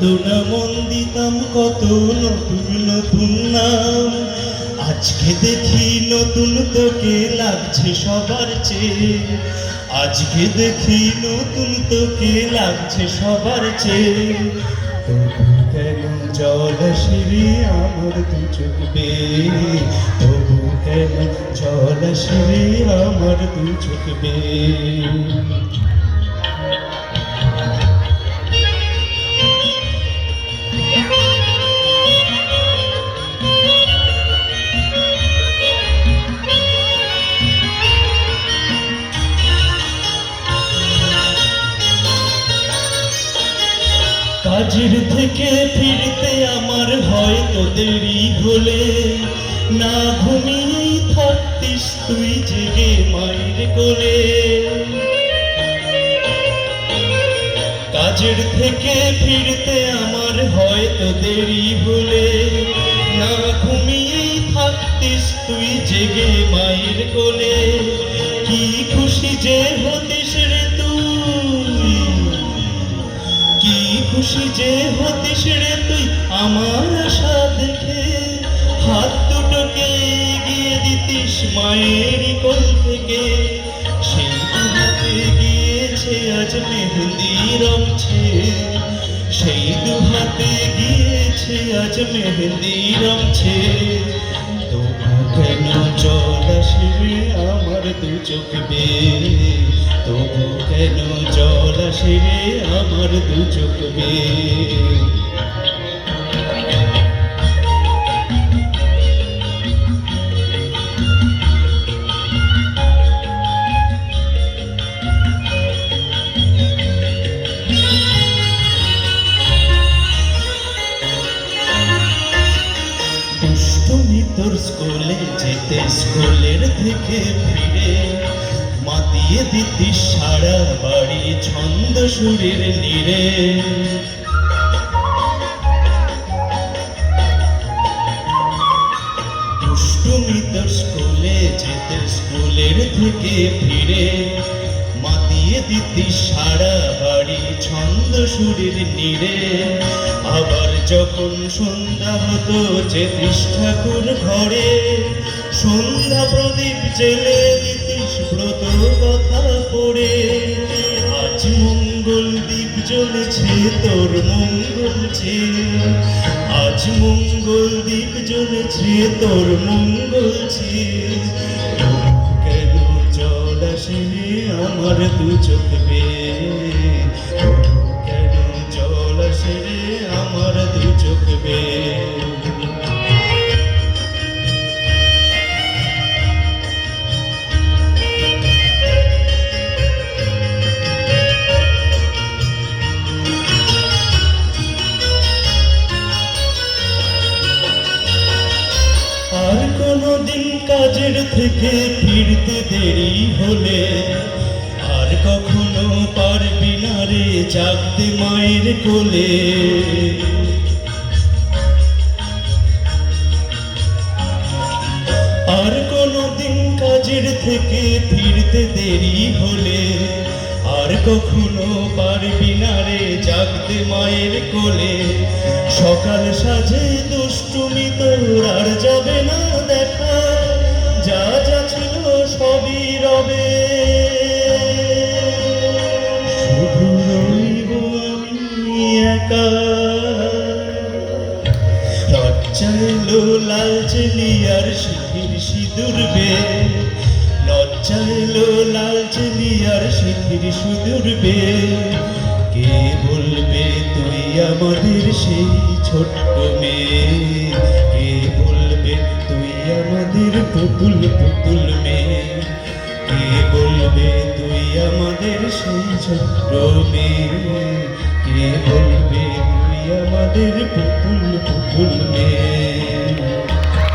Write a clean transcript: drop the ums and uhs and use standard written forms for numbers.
কত না মন দিতাম কত নতুন নতুন নাম, আজকে দেখি নতুন তোকে লাগছে সবার চেয়ে, আজকে দেখি নতুন তোকে লাগছে সবার চেয়ে। তবু কেন জল আসে রে আমার দু চোখ বেয়ে, তবু কেন জল আসে রে আমার দু চোখ বেয়ে। কাজের থেকে ফিরতে আমার হয়তো দেরি হলে, না ঘুমিয়েই থাকতিস তুই জেগে মায়ের কোলে। কাজের থেকে ফিরতে আমার হয়তো দেরি হলে, না ঘুমিয়েই থাকতিস তুই জেগে মায়ের কোলে। কি খুশি যে হতিস রে তুই, কি খুশি যে হতিস রে তুই আমার আশা দেখে, হাত দুটোকে এগিয়ে দিতিস মায়ের কোল থেকে। সেই দুহাতে গিয়েছে আজ মেহেন্দি রংছে, সেই দুহাতে গিয়েছে আজ মেহেন্দি রংছে। তবু কেন জল আসে রে আমার দু চোখ বেয়ে, তবু কেন জল আসে রে আমার দু চোখ বেয়ে। দুষ্টুমি তোর স্কুলে যেতে, স্কুলের থেকে ফিরে মাতিয়ে দিতিস সারা বাড়ি ছন্দ সুরের নীড়ে। দুষ্টুমি তোর স্কুলে যেতে, স্কুলের থেকে ফিরে মাতিয়ে দিতিস সারা বাড়ি ছন্দ সুরের নীড়ে। আবার যখন সন্ধ্যা হতো যেতিস ঠাকুর ঘরে, সন্ধ্যা প্রদীপ জেলে দিতিস ব্রত কথা পড়ে। আজ মঙ্গল দ্বীপ জ্বলেছে তোর মঙ্গল চেয়ে, আজ মঙ্গল দ্বীপ জ্বলেছে তোর মঙ্গল চেয়ে। কেন জল আসে রে আমার দু চোখ বেয়ে, কেন জল আসে রে আমার দু চোখ বেয়ে। আর কোনদিন কাজের থেকে ফিরতে দেরি হলে, আর কখনো পারবি না রে জাগতে মায়ের কোলে। আর কোনদিন কাজের থেকে ফিরতে দেরি হলে, আর কখনো পারবি না রে জাগতে মায়ের কোলে। সকাল সাজে দুষ্টুমি তোর আর যাবে না দেখা, যা যা ছিল সবই রবে। শুধু রইব আমি একা, লজ্জা এলো লালচে লিয়ার সিঁথির সিঁদুর বে, লজ্জা এলো লালচে লিয়ার সিঁথির সিঁদুর বে। কে বলবে তুই আমাদের সেই ছোট্ট মেয়ে, কে বলবে তুই আমাদের পুতুল পুতুল মেয়ে, কে বলবে তুই আমাদের সেই ছোট্ট মেয়ে, কে বলবে তুই আমাদের পুতুল পুতুল মেয়ে।